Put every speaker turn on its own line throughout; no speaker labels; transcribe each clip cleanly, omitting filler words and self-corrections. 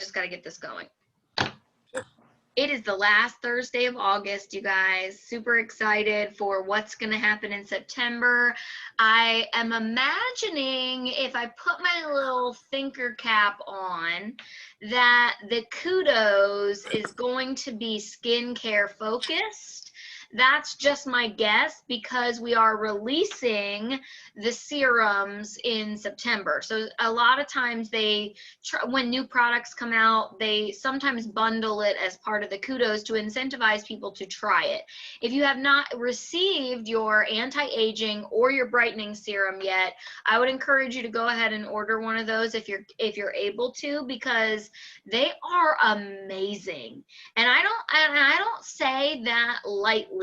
just got to get this going. It is the last Thursday of August, you guys. Super excited for what's going to happen in September. I am imagining, if I put my little thinker cap on, that the kudos is going to be skincare focused. That's just my guess, because we are releasing the serums in September. So a lot of times when new products come out, they sometimes bundle it as part of the kudos to incentivize people to try it. If you have not received your anti-aging or your brightening serum yet, I would encourage you to go ahead and order one of those if you're able to, because they are amazing. And I don't say that lightly.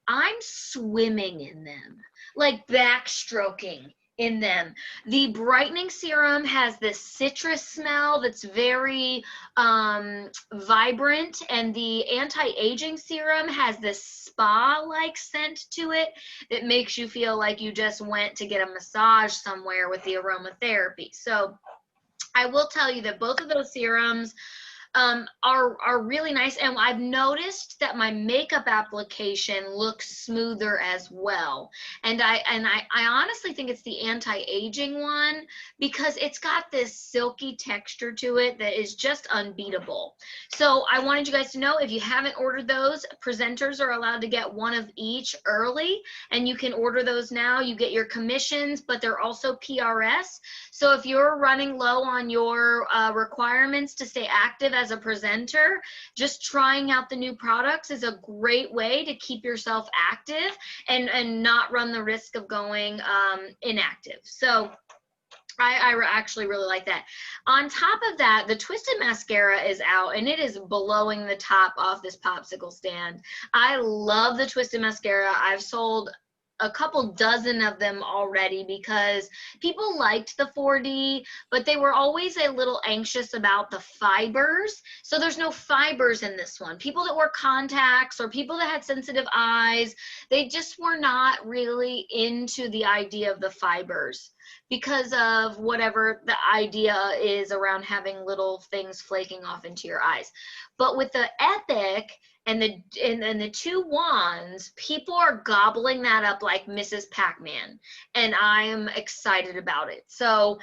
I'm swimming in them, like backstroking in them. The brightening serum has this citrus smell that's very vibrant, and the anti-aging serum has this spa-like scent to it that makes you feel like you just went to get a massage somewhere with the aromatherapy. So I will tell you that both of those serums are really nice, and I've noticed that my makeup application looks smoother as well. And I honestly think it's the anti-aging one, because it's got this silky texture to it that is just unbeatable. So I wanted you guys to know, if you haven't ordered those, presenters are allowed to get one of each early, and you can order those now. You get your commissions, but they're also PRS. So if you're running low on your requirements to stay active as a presenter, just trying out the new products is a great way to keep yourself active and not run the risk of going inactive. So I actually really like that. On top of that, the Twisted Mascara is out, and it is blowing the top off this popsicle stand. I love the Twisted Mascara. I've sold a couple dozen of them already, because people liked the 4D, but they were always a little anxious about the fibers. So there's no fibers in this one. People that wore contacts or people that had sensitive eyes, they just were not really into the idea of the fibers, because of whatever the idea is around having little things flaking off into your eyes. But with the Epic and the two wands, people are gobbling that up like Mrs. Pac-Man, and I'm excited about it. So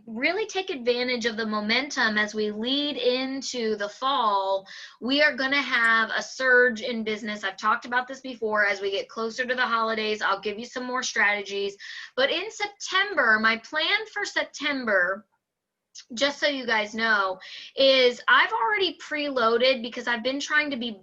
really take advantage of the momentum as we lead into the fall. We are going to have a surge in business. I've talked about this before. As we get closer to the holidays, I'll give you some more strategies. But in September, my plan for September, just so you guys know, is I've already preloaded, because I've been trying to be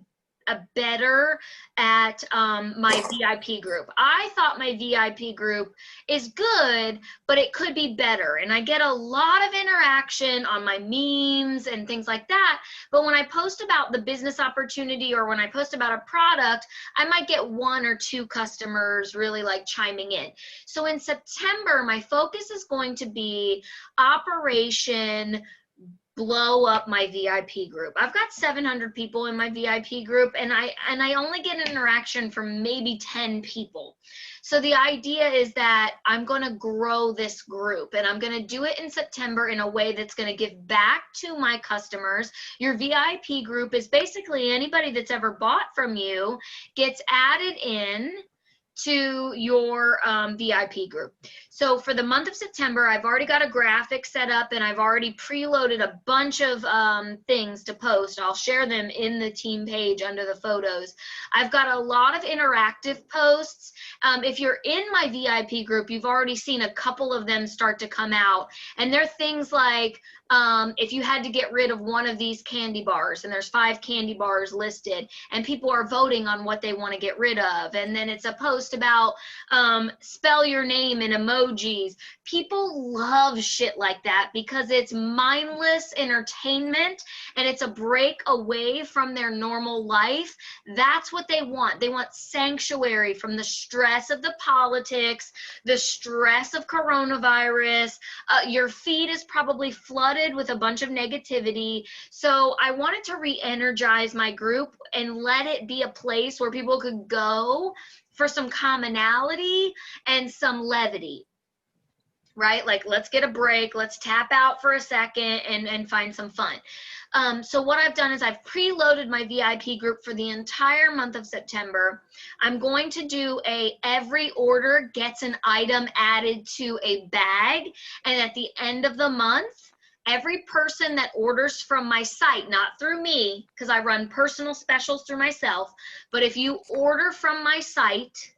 better at my VIP group. I thought my VIP group is good, but it could be better. And I get a lot of interaction on my memes and things like that. But when I post about the business opportunity, or when I post about a product, I might get 1 or 2 customers really like chiming in. So in September, my focus is going to be Operation blow up my VIP group. I've got 700 people in my VIP group, and I only get an interaction from maybe 10 people. So the idea is that I'm going to grow this group, and I'm going to do it in September in a way that's going to give back to my customers. Your VIP group is basically anybody that's ever bought from you gets added in to your VIP group. So for the month of September, I've already got a graphic set up, and I've already preloaded a bunch of things to post. I'll share them in the team page under the photos. I've got a lot of interactive posts. If you're in my VIP group, you've already seen a couple of them start to come out, and they're things like, if you had to get rid of one of these candy bars, and there's 5 candy bars listed, and people are voting on what they want to get rid of, and then it's a post about spell your name in emojis. People love shit like that, because it's mindless entertainment, and it's a break away from their normal life. That's what they want. They want sanctuary from the stress of the politics, the stress of coronavirus. Your feed is probably flooded with a bunch of negativity. So I wanted to re-energize my group and let it be a place where people could go for some commonality and some levity. right? Like, let's get a break, let's tap out for a second and find some fun. So what I've done is I've preloaded my VIP group for the entire month of September. I'm going to do every order gets an item added to a bag, and at the end of the month, every person that orders from my site, not through me, because I run personal specials through myself, but if you order from my site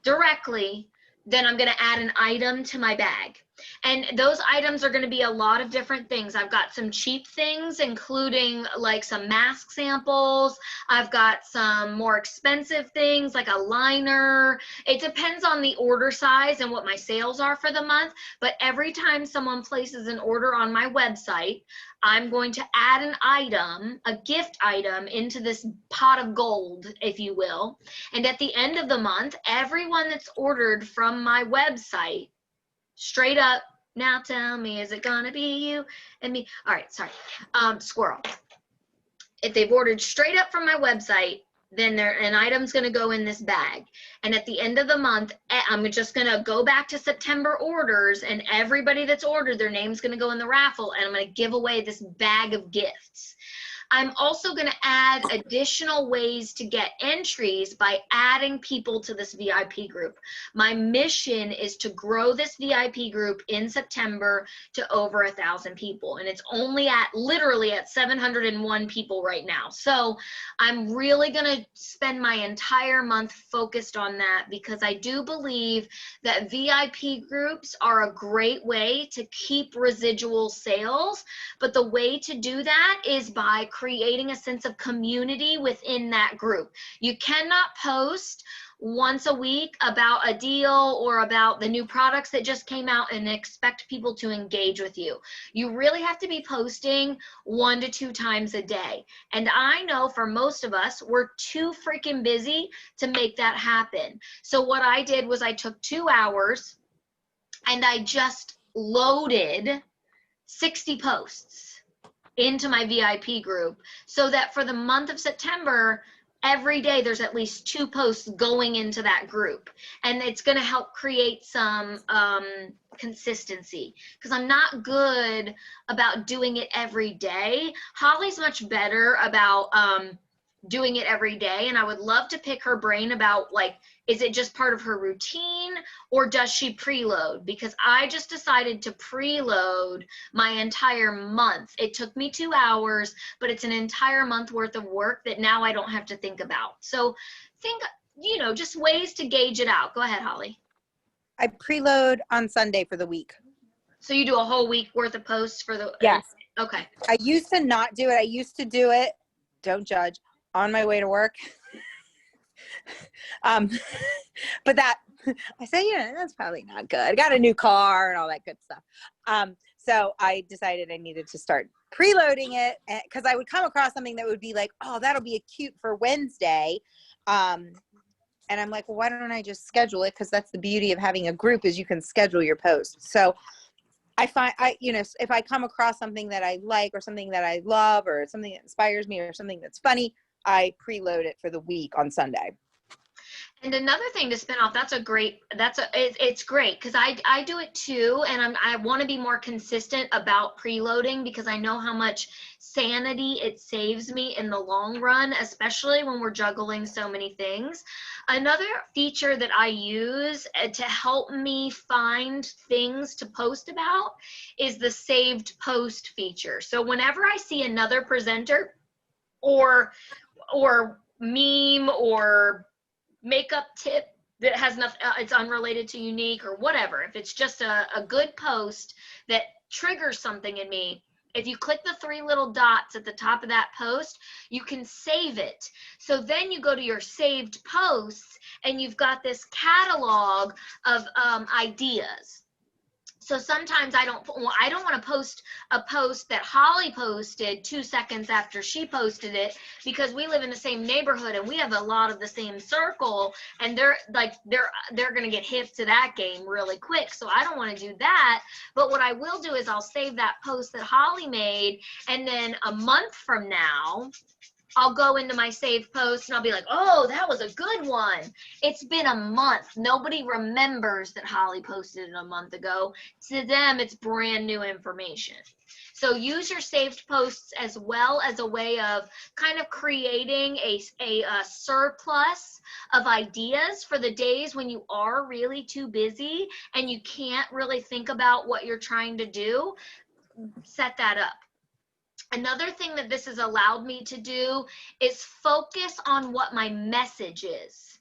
directly, then I'm going to add an item to my bag. And those items are going to be a lot of different things. I've got some cheap things, including like some mask samples. I've got some more expensive things like a liner. It depends on the order size and what my sales are for the month. But every time someone places an order on my website, I'm going to add an item, a gift item, into this pot of gold, if you will. And at the end of the month, everyone that's ordered from my website, straight up, now tell me, is it gonna be you and me? All right, sorry, squirrel. If they've ordered straight up from my website, then an item's gonna go in this bag. And at the end of the month, I'm just gonna go back to September orders, and everybody that's ordered, their name's gonna go in the raffle, and I'm gonna give away this bag of gifts. I'm also going to add additional ways to get entries by adding people to this VIP group. My mission is to grow this VIP group in September to over 1,000 people. And it's only literally at 701 people right now. So I'm really going to spend my entire month focused on that, because I do believe that VIP groups are a great way to keep residual sales. But the way to do that is by creating a sense of community within that group. You cannot post once a week about a deal or about the new products that just came out and expect people to engage with you. You really have to be posting 1 to 2 times a day. And I know for most of us, we're too freaking busy to make that happen. So what I did was I took 2 hours and I just loaded 60 posts into my VIP group, so that for the month of September, every day there's at least 2 posts going into that group. And it's going to help create some consistency, because I'm not good about doing it every day. Holly's much better about doing it every day, and I would love to pick her brain about, like, is it just part of her routine, or does she preload? Because I just decided to preload my entire month. It took me 2 hours, but it's an entire month worth of work that now I don't have to think about. So think, just ways to gauge it out. Go ahead, Holly.
I preload on Sunday for the week.
So you do a whole week worth of posts for the...
Yes.
Okay.
I used to not do it. I used to do it, don't judge, on my way to work. But that, I say, that's probably not good. I got a new car and all that good stuff. So I decided I needed to start preloading it, because I would come across something that would be like, oh, that'll be cute for Wednesday. And I'm like, well, why don't I just schedule it? Because that's the beauty of having a group, is you can schedule your posts. So I find, if I come across something that I like, or something that I love, or something that inspires me, or something that's funny, I preload it for the week on Sunday.
And another thing to spin off, it's great, because I do it too, and I want to be more consistent about preloading, because I know how much sanity it saves me in the long run, especially when we're juggling so many things. Another feature that I use to help me find things to post about is the saved post feature. So whenever I see another presenter or meme or makeup tip that has nothing, it's unrelated to Younique or whatever, if it's just a good post that triggers something in me, if you click the 3 little dots at the top of that post, you can save it. So then you go to your saved posts and you've got this catalog of ideas. So sometimes I don't want to post a post that Holly posted 2 seconds after she posted it, because we live in the same neighborhood and we have a lot of the same circle, and they're going to get hip to that game really quick. So I don't want to do that. But what I will do is I'll save that post that Holly made, and then a month from now, I'll go into my saved posts and I'll be like, oh, that was a good one. It's been a month. Nobody remembers that Holly posted it a month ago. To them, it's brand new information. So use your saved posts as well as a way of kind of creating a surplus of ideas for the days when you are really too busy and you can't really think about what you're trying to do. Set that up. Another thing that this has allowed me to do is focus on what my message is.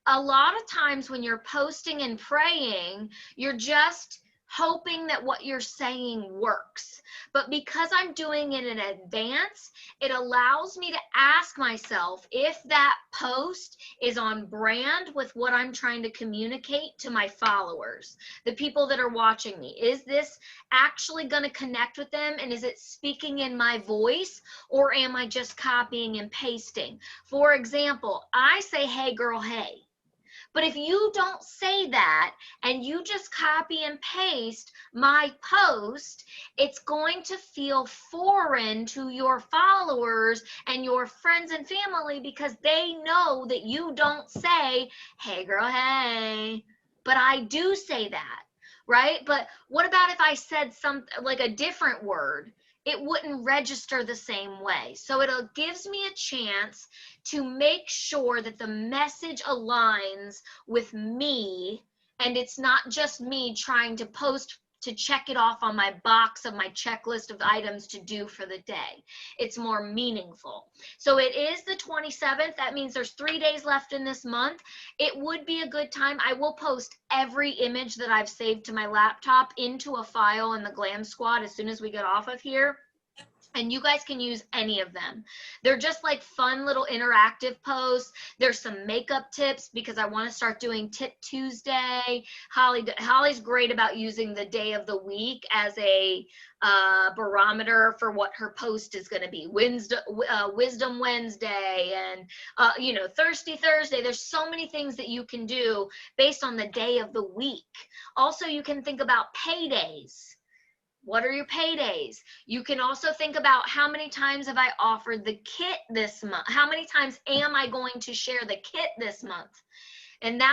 A lot of times when you're posting and praying, you're just hoping that what you're saying works. But because I'm doing it in advance, it allows me to ask myself if that post is on brand with what I'm trying to communicate to my followers, the people that are watching me. Is this actually going to connect with them, and is it speaking in my voice, or am I just copying and pasting? For example, I say, hey girl, hey. But if you don't say that and you just copy and paste my post, it's going to feel foreign to your followers and your friends and family because they know that you don't say, hey girl, hey. But I do say that, right? But what about if I said something like a different word? It wouldn't register the same way. So it gives me a chance to make sure that the message aligns with me, and it's not just me trying to post to check it off on my box of my checklist of items to do for the day. It's more meaningful. So it is the 27th. That means there's 3 days left in this month. It would be a good time. I will post every image that I've saved to my laptop into a file in the Glam Squad as soon as we get off of here. And you guys can use any of them. They're just like fun little interactive posts. There's some makeup tips because I want to start doing Tip Tuesday. Holly's great about using the day of the week as a barometer for what her post is going to be. Wisdom Wednesday and, Thirsty Thursday. There's so many things that you can do based on the day of the week. Also, you can think about paydays. What are your paydays? You can also think about how many times have I offered the kit this month? How many times am I going to share the kit this month? And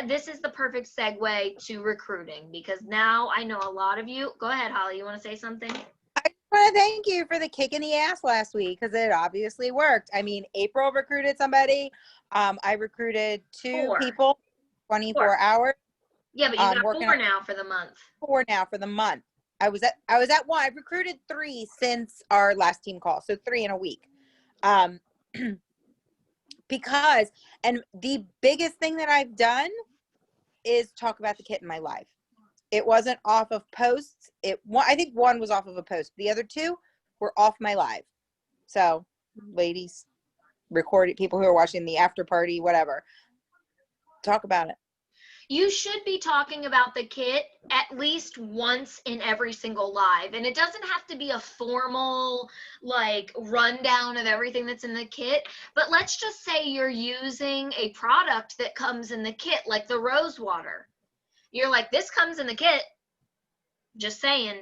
this is the perfect segue to recruiting, because now I know a lot of you. Go ahead, Holly. You want to say something?
I want to thank you for the kick in the ass last week because it obviously worked. I mean, April recruited somebody. I recruited 2 people, 24 hours.
Yeah, but you got 4 now for the month.
4 now for the month. I was at 1. I've recruited 3 since our last team call. So 3 in a week. Because, and the biggest thing that I've done is talk about the kit in my life. It wasn't off of posts. I think 1 was off of a post. The other 2 were off my live. So ladies, recorded, people who are watching the after party, whatever, talk about it.
You should be talking about the kit at least once in every single live. And it doesn't have to be a formal rundown of everything that's in the kit. But let's just say you're using a product that comes in the kit, like the rose water. You're like, this comes in the kit. Just saying.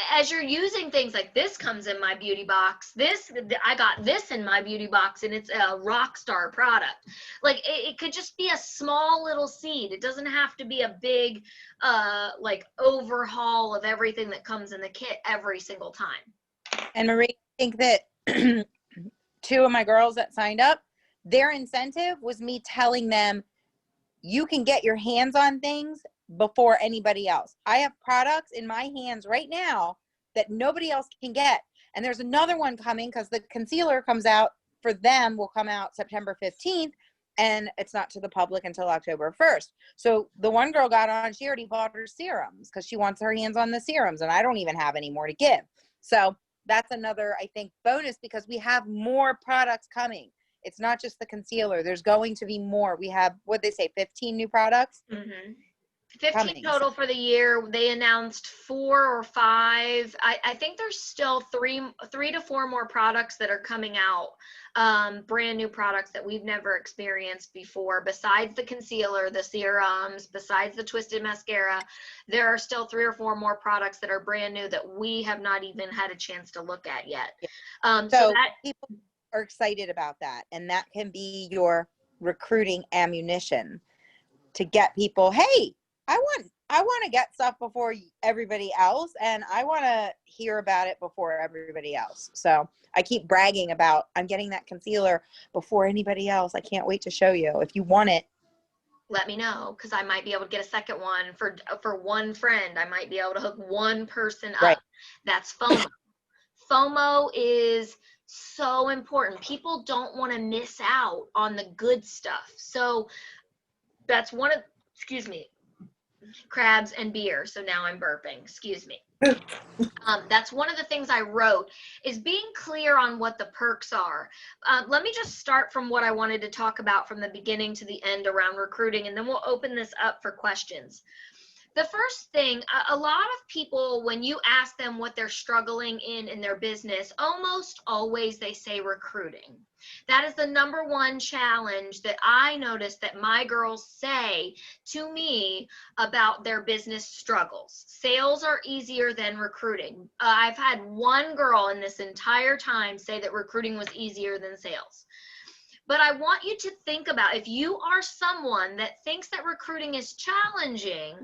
As you're using things like this comes in my beauty box, I got this in my beauty box and it's a Rockstar product. It could just be a small little seed. It doesn't have to be a big, overhaul of everything that comes in the kit every single time.
And Marie, I think that 2 of my girls that signed up, their incentive was me telling them, you can get your hands on things before anybody else. I have products in my hands right now that nobody else can get. And there's another one coming because the concealer comes out for them, will come out September 15th. And it's not to the public until October 1st. So the one girl got on, she already bought her serums because she wants her hands on the serums. And I don't even have any more to give. So that's another, I think, bonus because we have more products coming. It's not just the concealer. There's going to be more. We have, what they say, 15 new products.
Mm-hmm. 15 total for the year. They announced 4 or 5. I think there's still 3 to 4 more products that are coming out. Brand new products that we've never experienced before. Besides the concealer, the serums, besides the twisted mascara, there are still 3 or 4 more products that are brand new that we have not even had a chance to look at yet.
So that are excited about that. And that can be your recruiting ammunition to get people, hey, I want to get stuff before everybody else, and I want to hear about it before everybody else. So I keep bragging about, I'm getting that concealer before anybody else. I can't wait to show you. If you want it,
let me know, because I might be able to get a second one for one friend. I might be able to hook one person up.
Right.
That's FOMO. FOMO is so important. People don't want to miss out on the good stuff. So that's one of, excuse me, crabs and beer. So now I'm burping, excuse me. That's one of the things I wrote, is being clear on what the perks are. Let me just start from what I wanted to talk about from the beginning to the end around recruiting, and then we'll open this up for questions. The first thing, a lot of people, when you ask them what they're struggling in their business, almost always they say recruiting. That is the number one challenge that I notice that my girls say to me about their business struggles. Sales are easier than recruiting. I've had one girl in this entire time say that recruiting was easier than sales. But I want you to think about, if you are someone that thinks that recruiting is challenging,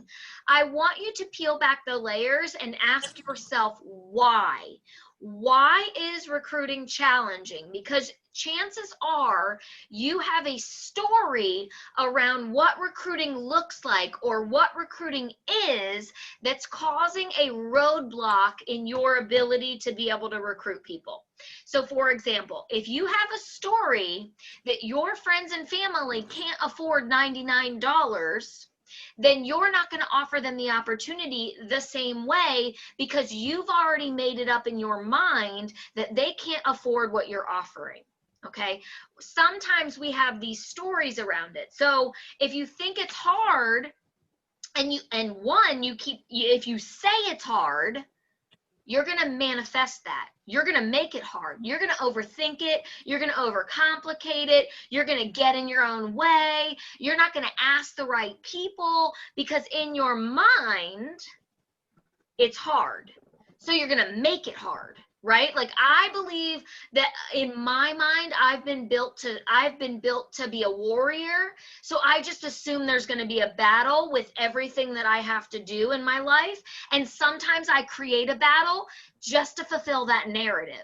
I want you to peel back the layers and ask yourself why. Why is recruiting challenging? Because chances are you have a story around what recruiting looks like or what recruiting is that's causing a roadblock in your ability to be able to recruit people. So for example, if you have a story that your friends and family can't afford $99, then you're not going to offer them the opportunity the same way, because you've already made it up in your mind that they can't afford what you're offering. Okay. Sometimes we have these stories around it. So if you think it's hard, if you say it's hard, you're going to manifest that. You're going to make it hard. You're going to overthink it. You're going to overcomplicate it. You're going to get in your own way. You're not going to ask the right people, because in your mind, it's hard. So you're going to make it hard, right? Like, I believe that in my mind, I've been built to be a warrior. So I just assume there's going to be a battle with everything that I have to do in my life. And sometimes I create a battle just to fulfill that narrative.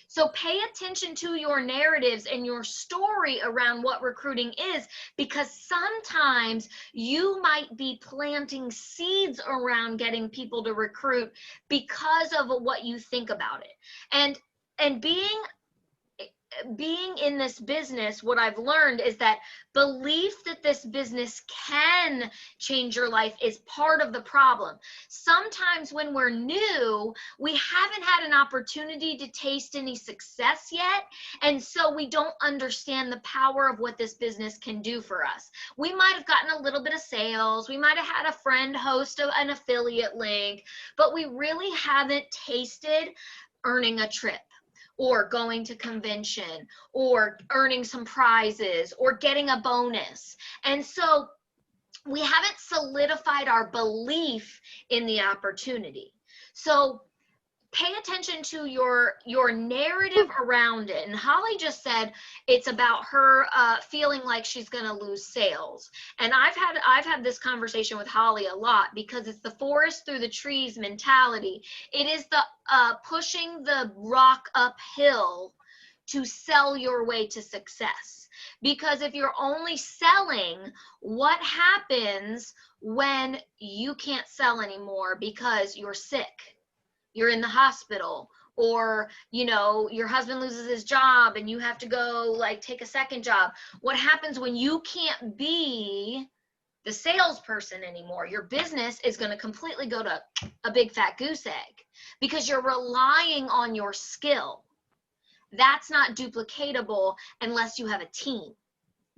So pay attention to your narratives and your story around what recruiting is, because sometimes you might be planting seeds around getting people to recruit because of what you think about it. And being in this business, what I've learned is that belief that this business can change your life is part of the problem. Sometimes when we're new, we haven't had an opportunity to taste any success yet, and so we don't understand the power of what this business can do for us. We might have gotten a little bit of sales, we might have had a friend host an affiliate link, but we really haven't tasted earning a trip, or going to convention, or earning some prizes, or getting a bonus. And so we haven't solidified our belief in the opportunity. So pay attention to your narrative around it. And Holly just said it's about her feeling like she's going to lose sales. And I've had this conversation with Holly a lot, because it's the forest through the trees mentality. It is the pushing the rock uphill to sell your way to success. Because if you're only selling, what happens when you can't sell anymore because you're sick? You're in the hospital, or your husband loses his job and you have to go take a second job. What happens when you can't be the salesperson anymore? Your business is going to completely go to a big fat goose egg, because you're relying on your skill. That's not duplicatable unless you have a team.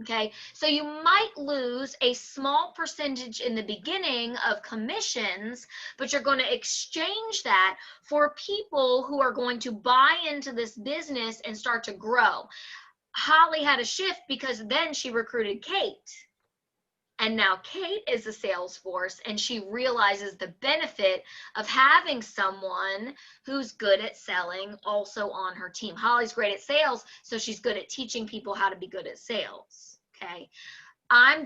Okay, so you might lose a small percentage in the beginning of commissions, but you're going to exchange that for people who are going to buy into this business and start to grow. Holly had a shift because then she recruited Kate. And now Kate is a Salesforce, and she realizes the benefit of having someone who's good at selling also on her team. Holly's great at sales, so she's good at teaching people how to be good at sales. Okay. I'm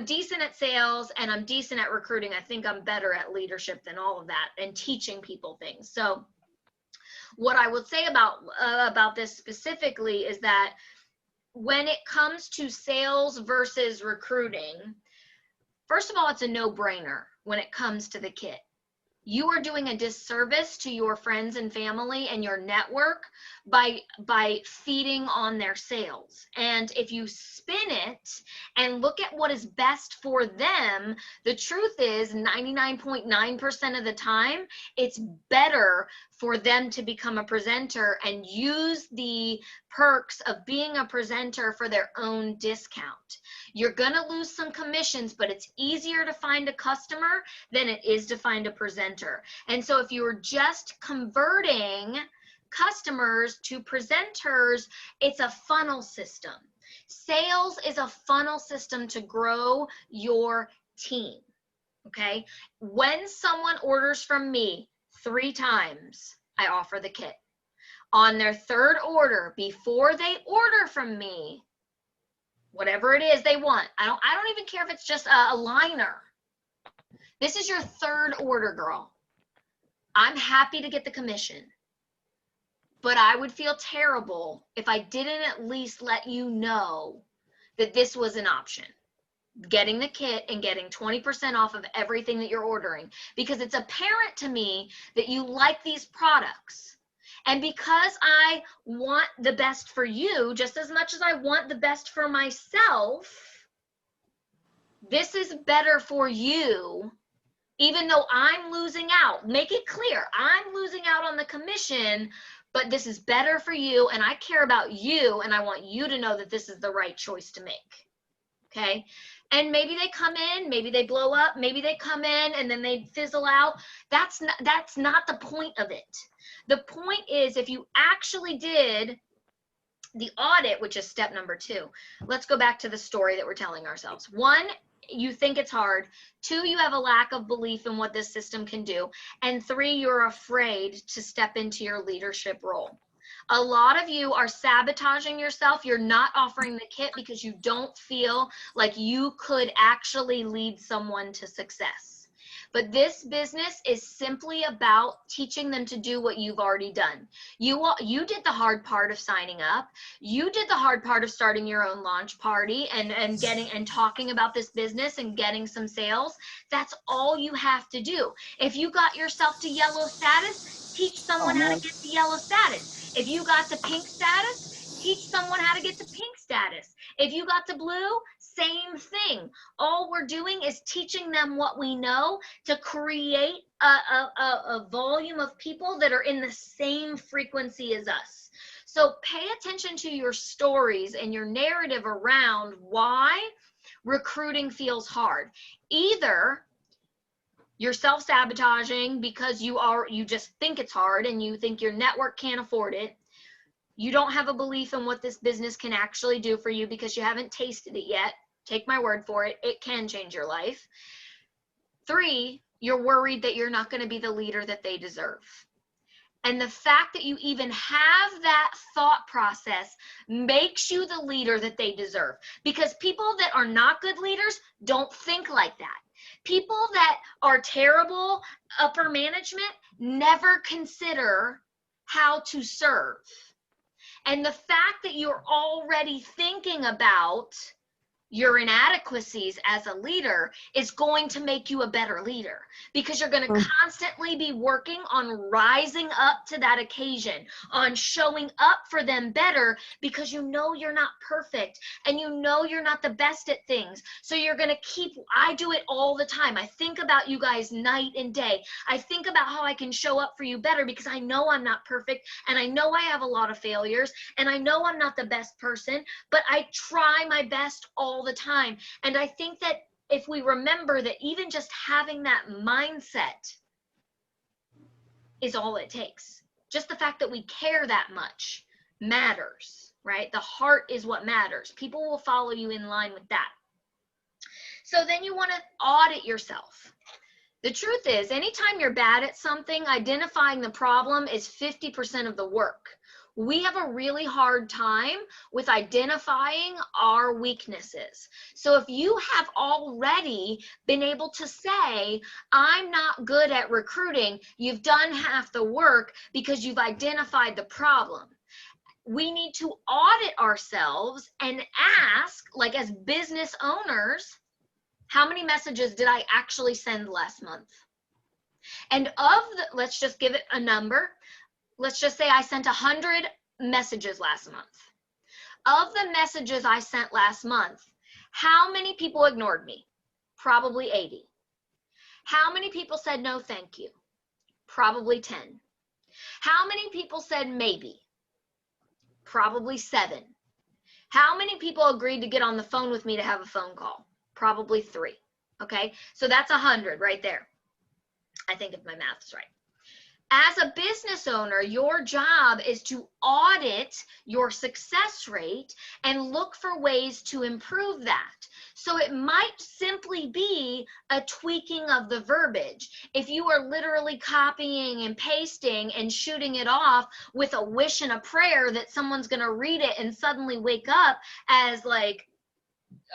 decent at sales, and I'm decent at recruiting. I think I'm better at leadership than all of that and teaching people things. So what I would say about this specifically is that when it comes to sales versus recruiting, first of all, it's a no-brainer when it comes to the kit. You are doing a disservice to your friends and family and your network by feeding on their sales. And if you spin it and look at what is best for them, the truth is 99.9% of the time, it's better for them to become a presenter and use the perks of being a presenter for their own discount. You're going to lose some commissions, but it's easier to find a customer than it is to find a presenter. And so if you were just converting customers to presenters, it's a funnel system. Sales is a funnel system to grow your team. Okay. When someone orders from me 3 times, I offer the kit. On their 3rd order, before they order from me, whatever it is they want, I don't even care if it's just a liner. This is your 3rd order, girl. I'm happy to get the commission, but I would feel terrible if I didn't at least let you know that this was an option. Getting the kit and getting 20% off of everything that you're ordering, because it's apparent to me that you like these products. And because I want the best for you just as much as I want the best for myself, this is better for you, even though I'm losing out. Make it clear, I'm losing out on the commission, but this is better for you, and I care about you, and I want you to know that this is the right choice to make. Okay? And maybe they come in, maybe they blow up, maybe they come in and then they fizzle out. That's not the point of it. The point is, if you actually did the audit, which is step number 2, let's go back to the story that we're telling ourselves. 1, you think it's hard. 2, you have a lack of belief in what this system can do. And 3, you're afraid to step into your leadership role. A lot of you are sabotaging yourself. You're not offering the kit because you don't feel like you could actually lead someone to success. But this business is simply about teaching them to do what you've already done. You did the hard part of signing up. You did the hard part of starting your own launch party and getting and talking about this business and getting some sales. That's all you have to do. If you got yourself to yellow status, teach someone how to get the yellow status. If you got the pink status, teach someone how to get the pink status. If you got the blue, same thing. All we're doing is teaching them what we know to create a volume of people that are in the same frequency as us. So pay attention to your stories and your narrative around why recruiting feels hard. Either you're self-sabotaging because you just think it's hard and you think your network can't afford it. You don't have a belief in what this business can actually do for you because you haven't tasted it yet. Take my word for it. It can change your life. 3, you're worried that you're not going to be the leader that they deserve. And the fact that you even have that thought process makes you the leader that they deserve. Because people that are not good leaders don't think like that. People that are terrible upper management never consider how to serve. And the fact that you're already thinking about your inadequacies as a leader is going to make you a better leader, because you're going to constantly be working on rising up to that occasion, on showing up for them better, because you know you're not perfect and you know you're not the best at things. So you're going to I do it all the time. I think about you guys night and day. I think about how I can show up for you better because I know I'm not perfect and I know I have a lot of failures and I know I'm not the best person, but I try my best all the time. And I think that if we remember that even just having that mindset is all it takes. Just the fact that we care that much matters, right? The heart is what matters. People will follow you in line with that. So then you want to audit yourself. The truth is, anytime you're bad at something, identifying the problem is 50% of the work. We have a really hard time with identifying our weaknesses. So if you have already been able to say, I'm not good at recruiting, you've done half the work because you've identified the problem. We need to audit ourselves and ask, like as business owners, how many messages did I actually send last month? And let's just give it a number. Let's just say I sent 100 messages last month. Of the messages I sent last month, how many people ignored me? Probably 80. How many people said no, thank you? Probably 10. How many people said maybe? Probably 7. How many people agreed to get on the phone with me to have a phone call? Probably 3. Okay, so that's 100 right there. I think if my math is right. As a business owner, your job is to audit your success rate and look for ways to improve that. So it might simply be a tweaking of the verbiage. If you are literally copying and pasting and shooting it off with a wish and a prayer that someone's going to read it and suddenly wake up as like,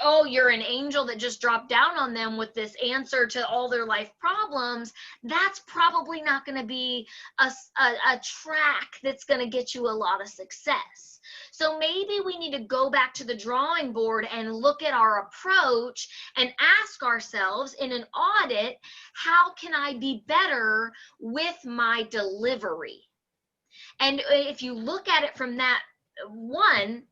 oh, you're an angel that just dropped down on them with this answer to all their life problems, that's probably not going to be a track that's going to get you a lot of success. So maybe we need to go back to the drawing board and look at our approach and ask ourselves in an audit, how can I be better with my delivery? And if you look at it from that one,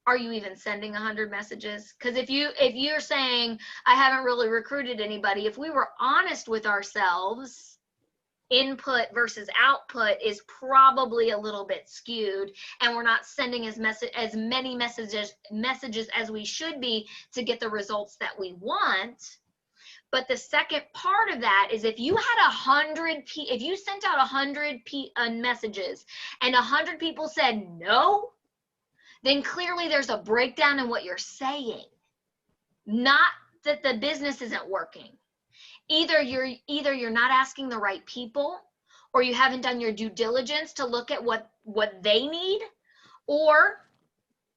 are you even sending 100 messages? Because if you're saying, I haven't really recruited anybody, if we were honest with ourselves, input versus output is probably a little bit skewed, and we're not sending as many messages as we should be to get the results that we want. But the second part of that is if you had if you sent out 100 messages and 100 people said no, then clearly there's a breakdown in what you're saying. Not that the business isn't working. Either you're not asking the right people, or you haven't done your due diligence to look at what they need, or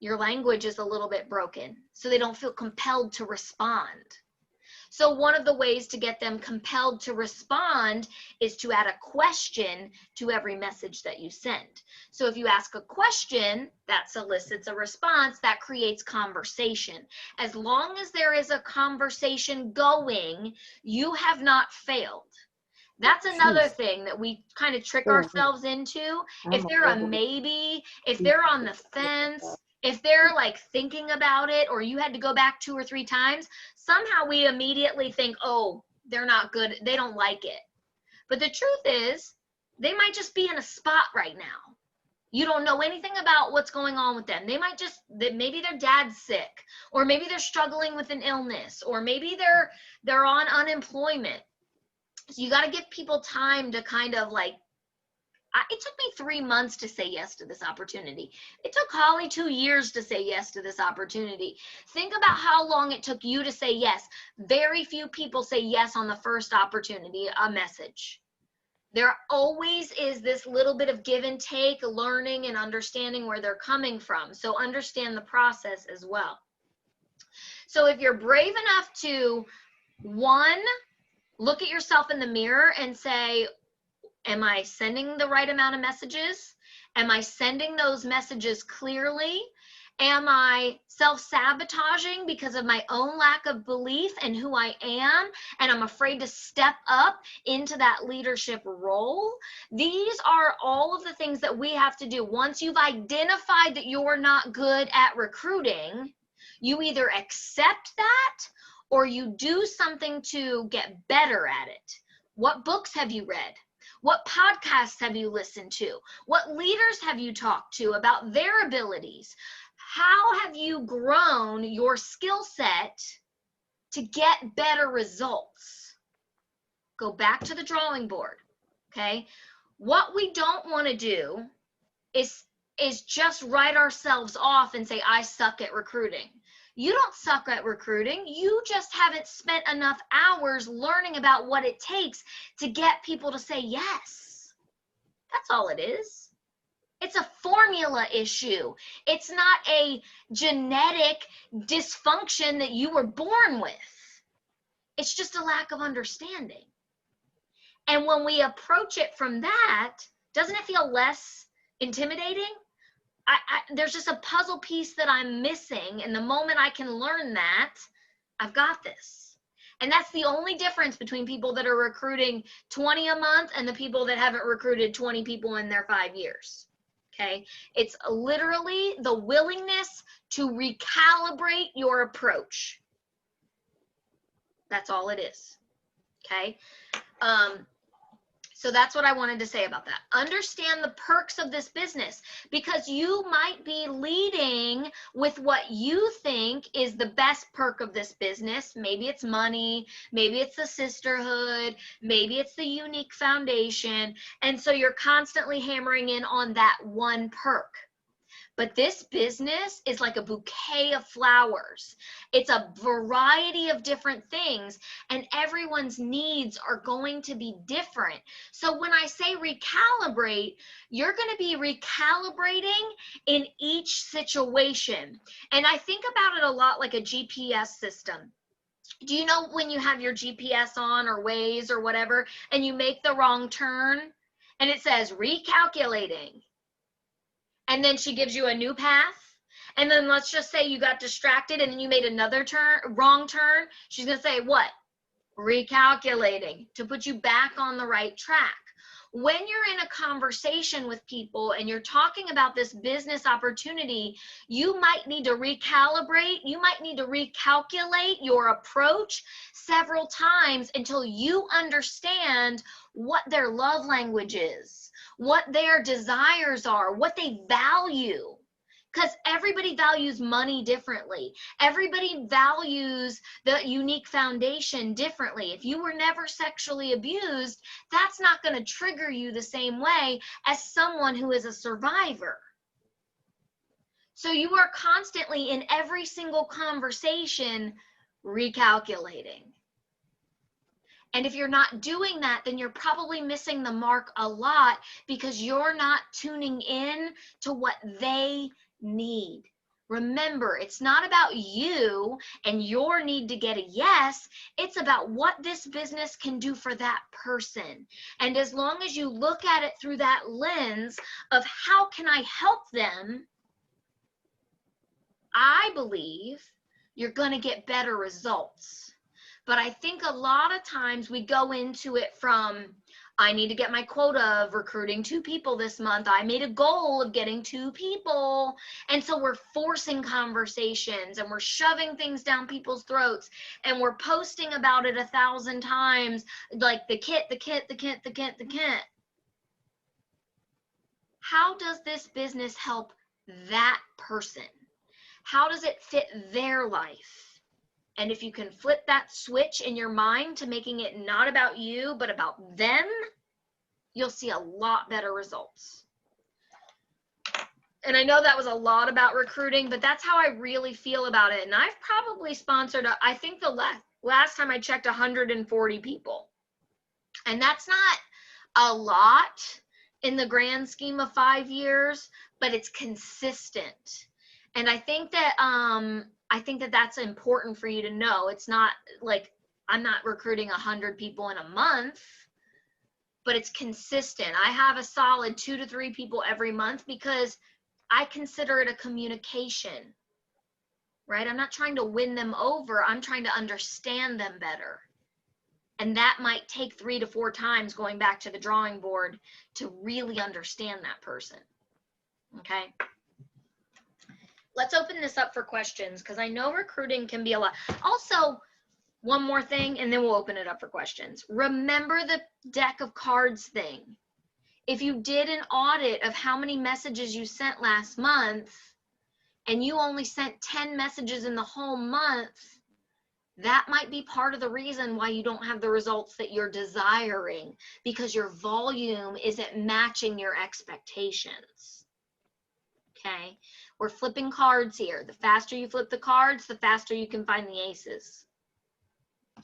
your language is a little bit broken, so they don't feel compelled to respond. So one of the ways to get them compelled to respond is to add a question to every message that you send. So if you ask a question, that solicits a response, that creates conversation. As long as there is a conversation going, you have not failed. That's another thing that we kind of trick ourselves into. If they're a maybe, if they're on the fence, if they're like thinking about it, or you had to go back 2 or 3 times, somehow we immediately think, oh, they're not good, they don't like it. But the truth is, they might just be in a spot right now. You don't know anything about what's going on with them. They might maybe their dad's sick, or maybe they're struggling with an illness, or maybe they're on unemployment. So you got to give people time to kind of like, it took me 3 months to say yes to this opportunity. It took Holly 2 years to say yes to this opportunity. Think about how long it took you to say yes. Very few people say yes on the first opportunity, a message. There always is this little bit of give and take, learning and understanding where they're coming from. So understand the process as well. So if you're brave enough to, one, look at yourself in the mirror and say, am I sending the right amount of messages? Am I sending those messages clearly? Am I self-sabotaging because of my own lack of belief in who I am, and I'm afraid to step up into that leadership role? These are all of the things that we have to do. Once you've identified that you're not good at recruiting, you either accept that or you do something to get better at it. What books have you read? What podcasts have you listened to? What leaders have you talked to about their abilities? How have you grown your skill set to get better results? Go back to the drawing board, okay? What we don't want to do is just write ourselves off and say, I suck at recruiting. You don't suck at recruiting. You just haven't spent enough hours learning about what it takes to get people to say yes. That's all it is. It's a formula issue. It's not a genetic dysfunction that you were born with. It's just a lack of understanding. And when we approach it from that, doesn't it feel less intimidating? There's just a puzzle piece that I'm missing, and the moment I can learn that, I've got this. And that's the only difference between people that are recruiting 20 a month and the people that haven't recruited 20 people in their 5 years. Okay? It's literally the willingness to recalibrate your approach. That's all it is. Okay? So that's what I wanted to say about that. Understand the perks of this business, because you might be leading with what you think is the best perk of this business. Maybe it's money, maybe it's the sisterhood, maybe it's the unique foundation. And so you're constantly hammering in on that one perk. But this business is like a bouquet of flowers. It's a variety of different things, and everyone's needs are going to be different. So when I say recalibrate, you're going to be recalibrating in each situation. And I think about it a lot like a GPS system. Do you know when you have your GPS on or Waze or whatever, and you make the wrong turn, and it says recalculating? And then she gives you a new path. And then let's just say you got distracted and then you made another wrong turn. She's going to say what? Recalculating, to put you back on the right track. When you're in a conversation with people and you're talking about this business opportunity, you might need to recalibrate. You might need to recalculate your approach several times until you understand what their love language is, what their desires are, what they value. Because everybody values money differently. Everybody values the unique foundation differently. If you were never sexually abused, that's not going to trigger you the same way as someone who is a survivor. So you are constantly in every single conversation recalculating. And if you're not doing that, then you're probably missing the mark a lot, because you're not tuning in to what they need. Remember, it's not about you and your need to get a yes. It's about what this business can do for that person. And as long as you look at it through that lens of how can I help them, I believe you're going to get better results. But I think a lot of times we go into it from, I need to get my quota of recruiting 2 people this month. I made a goal of getting 2 people. And so we're forcing conversations and we're shoving things down people's throats and we're posting about it 1,000 times, like the kit. How does this business help that person? How does it fit their life? And if you can flip that switch in your mind to making it not about you, but about them, you'll see a lot better results. And I know that was a lot about recruiting, but that's how I really feel about it. And I've probably sponsored, I think the last time I checked, 140 people. And that's not a lot in the grand scheme of 5 years, but it's consistent. And I think that that's important for you to know. It's not like I'm not recruiting 100 people in a month, but it's consistent. I have a solid 2 to 3 people every month because I consider it a communication, right? I'm not trying to win them over. I'm trying to understand them better. And that might take 3 to 4 times going back to the drawing board to really understand that person. Okay? Let's open this up for questions, because I know recruiting can be a lot. Also, one more thing, and then we'll open it up for questions. Remember the deck of cards thing. If you did an audit of how many messages you sent last month, and you only sent 10 messages in the whole month, that might be part of the reason why you don't have the results that you're desiring, because your volume isn't matching your expectations. Okay, we're flipping cards here. The faster you flip the cards, the faster you can find the aces.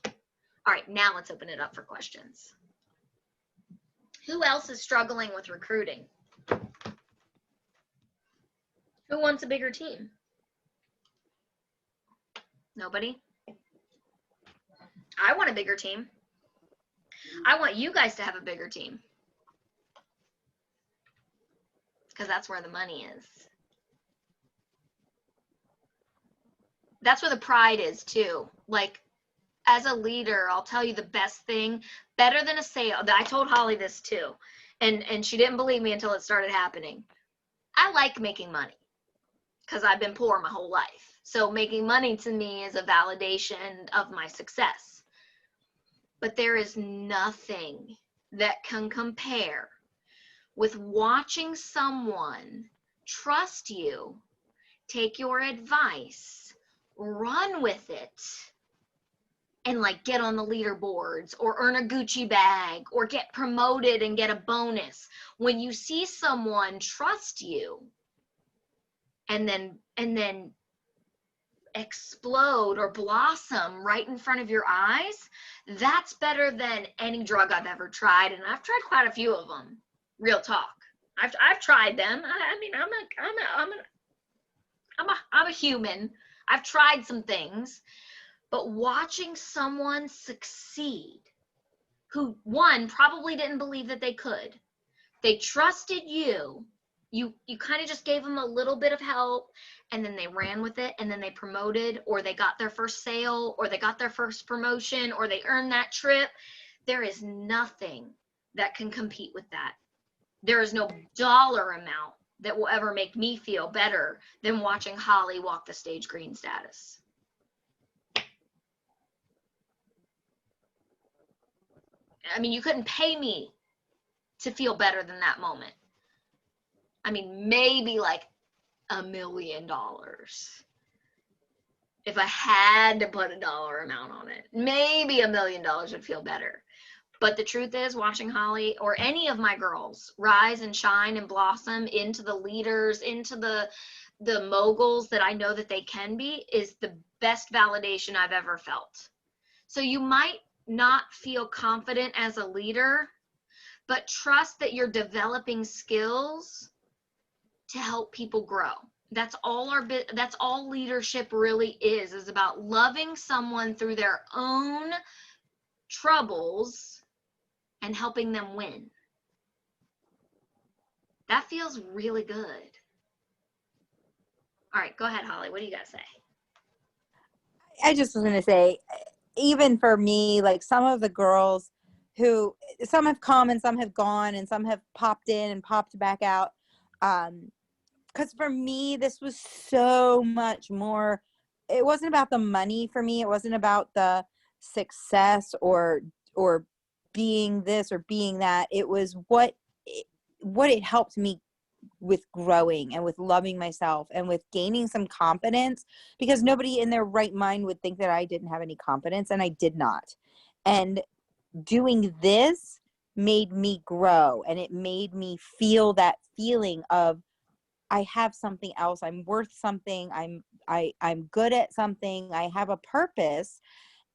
All right, now let's open it up for questions. Who else is struggling with recruiting? Who wants a bigger team? Nobody? I want a bigger team. I want you guys to have a bigger team. Because that's where the money is. That's where the pride is too. Like, as a leader, I'll tell you the best thing, better than a sale. I told Holly this too, and she didn't believe me until it started happening. I like making money because I've been poor my whole life. So making money to me is a validation of my success. But there is nothing that can compare with watching someone trust you, take your advice, run with it, and like get on the leaderboards or earn a Gucci bag or get promoted and get a bonus. When you see someone trust you and then explode or blossom right in front of your eyes, that's better than any drug I've ever tried. And I've tried quite a few of them. Real talk. I've tried them. I mean, I'm a human. I've tried some things. But watching someone succeed, who, one, probably didn't believe that they could. They trusted you. You kind of just gave them a little bit of help, and then they ran with it, and then they promoted, or they got their first sale, or they got their first promotion, or they earned that trip. There is nothing that can compete with that. There is no dollar amount that will ever make me feel better than watching Holly walk the stage green status. I mean, you couldn't pay me to feel better than that moment. I mean, maybe like $1 million. If I had to put a dollar amount on it, maybe $1 million would feel better. But the truth is, watching Holly or any of my girls rise and shine and blossom into the leaders, into the moguls that I know that they can be, is the best validation I've ever felt. So you might not feel confident as a leader, but trust that you're developing skills to help people grow. That's all leadership really is about loving someone through their own troubles and helping them win. That feels really good. All right, go ahead, Holly. What do you got to say?
I just was going to say, even for me, like some of the girls who, some have come and some have gone and some have popped in and popped back out. Because for me, this was so much more. It wasn't about the money for me. It wasn't about the success or being this or being that. It was what it helped me with growing and with loving myself and with gaining some confidence, because nobody in their right mind would think that I didn't have any confidence, and I did not. And doing this made me grow, and it made me feel that feeling of I have something else. I'm worth something. I'm good at something. I have a purpose.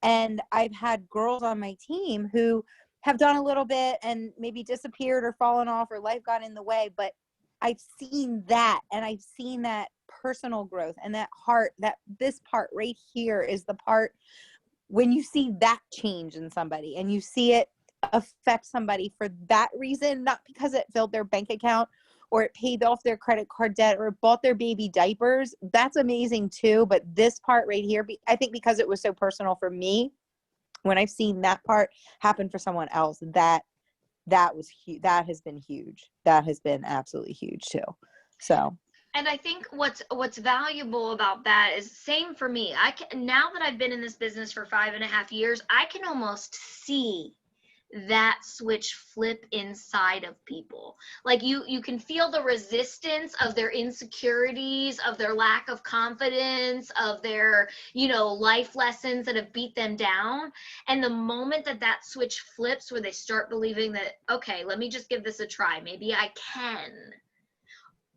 And I've had girls on my team who have done a little bit and maybe disappeared or fallen off or life got in the way, but I've seen that, and I've seen that personal growth and that heart, that this part right here is the part when you see that change in somebody and you see it affect somebody for that reason, not because it filled their bank account or it paid off their credit card debt or bought their baby diapers. That's amazing too. But this part right here, I think because it was so personal for me, when I've seen that part happen for someone else, that was huge. That has been huge. That has been absolutely huge too. So.
And I think what's valuable about that is same for me. Now that I've been in this business for 5.5 years, I can almost see that switch flip inside of people. Like you can feel the resistance of their insecurities, of their lack of confidence, of their, life lessons that have beat them down. And the moment that switch flips, where they start believing that, okay, let me just give this a try. Maybe I can.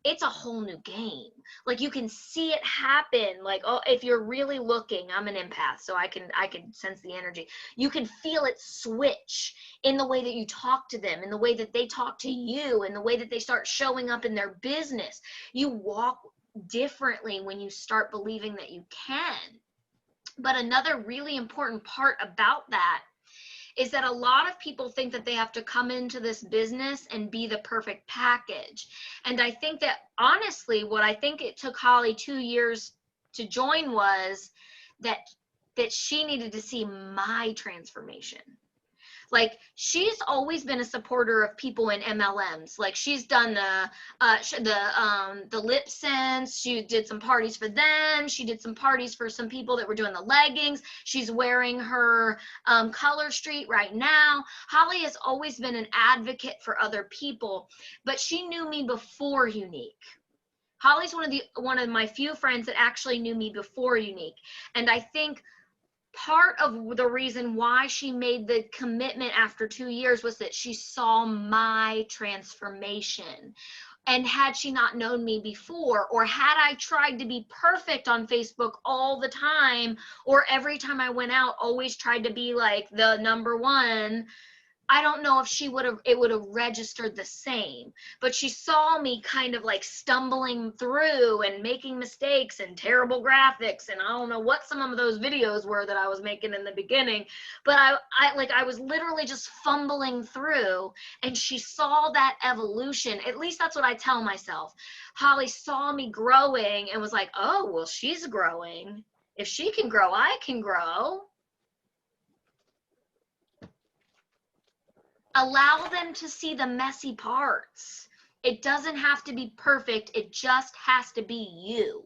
it's a whole new game. Like you can see it happen. Like, oh, if you're really looking, I'm an empath, so I can sense the energy. You can feel it switch in the way that you talk to them, in the way that they talk to you, in the way that they start showing up in their business. You walk differently when you start believing that you can. But another really important part about that is that a lot of people think that they have to come into this business and be the perfect package. And I think that honestly, what I think it took Holly 2 years to join was that she needed to see my transformation. Like she's always been a supporter of people in MLMs. Like she's done the lip sense. She did some parties for them. She did some parties for some people that were doing the leggings. She's wearing her Color Street right now. Holly has always been an advocate for other people, but she knew me before Younique. Holly's one of my few friends that actually knew me before Younique, and I think part of the reason why she made the commitment after 2 years was that she saw my transformation. And had she not known me before, or had I tried to be perfect on Facebook all the time, or every time I went out, always tried to be like the number one, I don't know if it would have registered the same. But she saw me kind of like stumbling through and making mistakes and terrible graphics, and I don't know what some of those videos were that I was making in the beginning, but I was literally just fumbling through, and she saw that evolution. At least that's what I tell myself. Holly saw me growing and was like, oh, well, she's growing. If she can grow, I can grow. Allow them to see the messy parts. It doesn't have to be perfect. It just has to be you.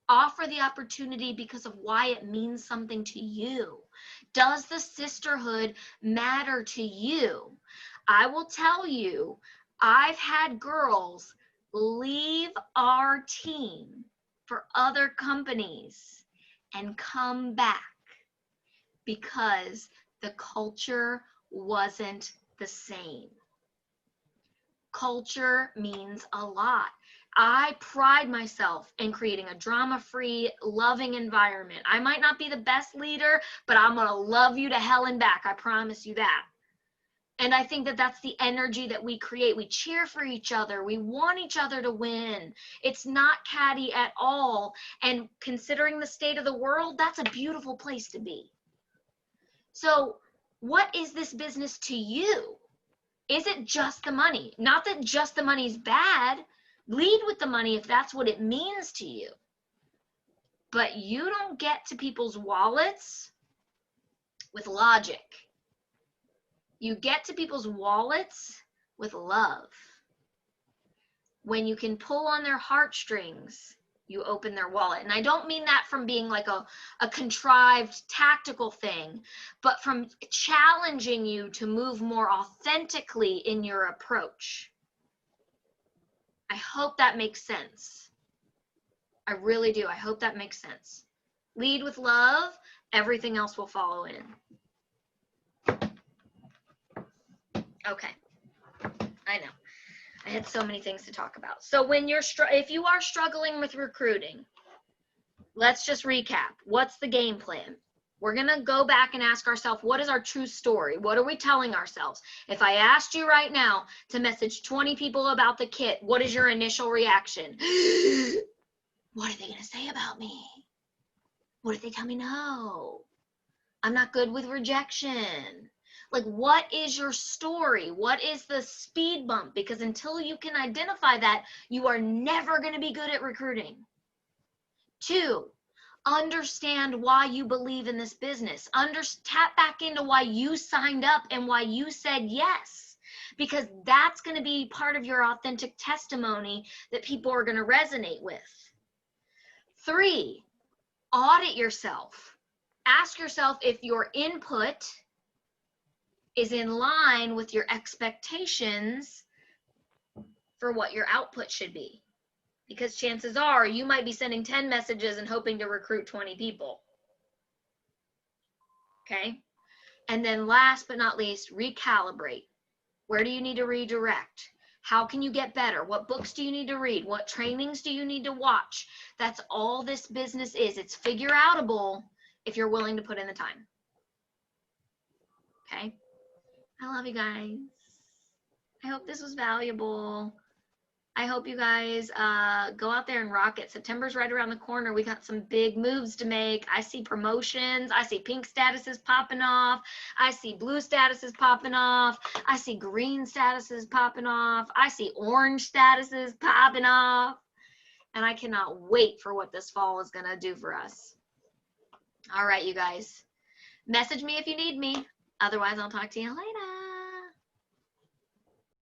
Offer the opportunity because of why it means something to you. Does the sisterhood matter to you? I will tell you, I've had girls leave our team for other companies and come back because the culture wasn't the same. Culture means a lot. I pride myself in creating a drama-free, loving environment. I might not be the best leader, but I'm going to love you to hell and back. I promise you that. And I think that that's the energy that we create. We cheer for each other. We want each other to win. It's not catty at all. And considering the state of the world, that's a beautiful place to be. So what is this business to you? Is it just the money? Not that just the money's bad. Lead with the money if that's what it means to you. But you don't get to people's wallets with logic. You get to people's wallets with love. When you can pull on their heartstrings, you open their wallet. And I don't mean that from being like a contrived tactical thing, but from challenging you to move more authentically in your approach. I hope that makes sense. I really do. I hope that makes sense. Lead with love. Everything else will follow in. Okay. I know. I had so many things to talk about. So when if you are struggling with recruiting, let's just recap. What's the game plan? We're going to go back and ask ourselves, what is our true story? What are we telling ourselves? If I asked you right now to message 20 people about the kit, what is your initial reaction? What are they going to say about me? What if they tell me no? I'm not good with rejection. Like, what is your story? What is the speed bump? Because until you can identify that, you are never going to be good at recruiting. 2, understand why you believe in this business. Tap back into why you signed up and why you said yes. Because that's going to be part of your authentic testimony that people are going to resonate with. 3, audit yourself. Ask yourself if your input is in line with your expectations for what your output should be. Because chances are you might be sending 10 messages and hoping to recruit 20 people. Okay? And then last but not least, recalibrate. Where do you need to redirect? How can you get better? What books do you need to read? What trainings do you need to watch? That's all this business is. It's figure outable if you're willing to put in the time. Okay? I love you guys. I hope this was valuable. I hope you guys go out there and rock it. September's right around the corner. We got some big moves to make. I see promotions. I see pink statuses popping off. I see blue statuses popping off. I see green statuses popping off. I see orange statuses popping off. And I cannot wait for what this fall is going to do for us. All right, you guys. Message me if you need me. Otherwise, I'll talk to you later.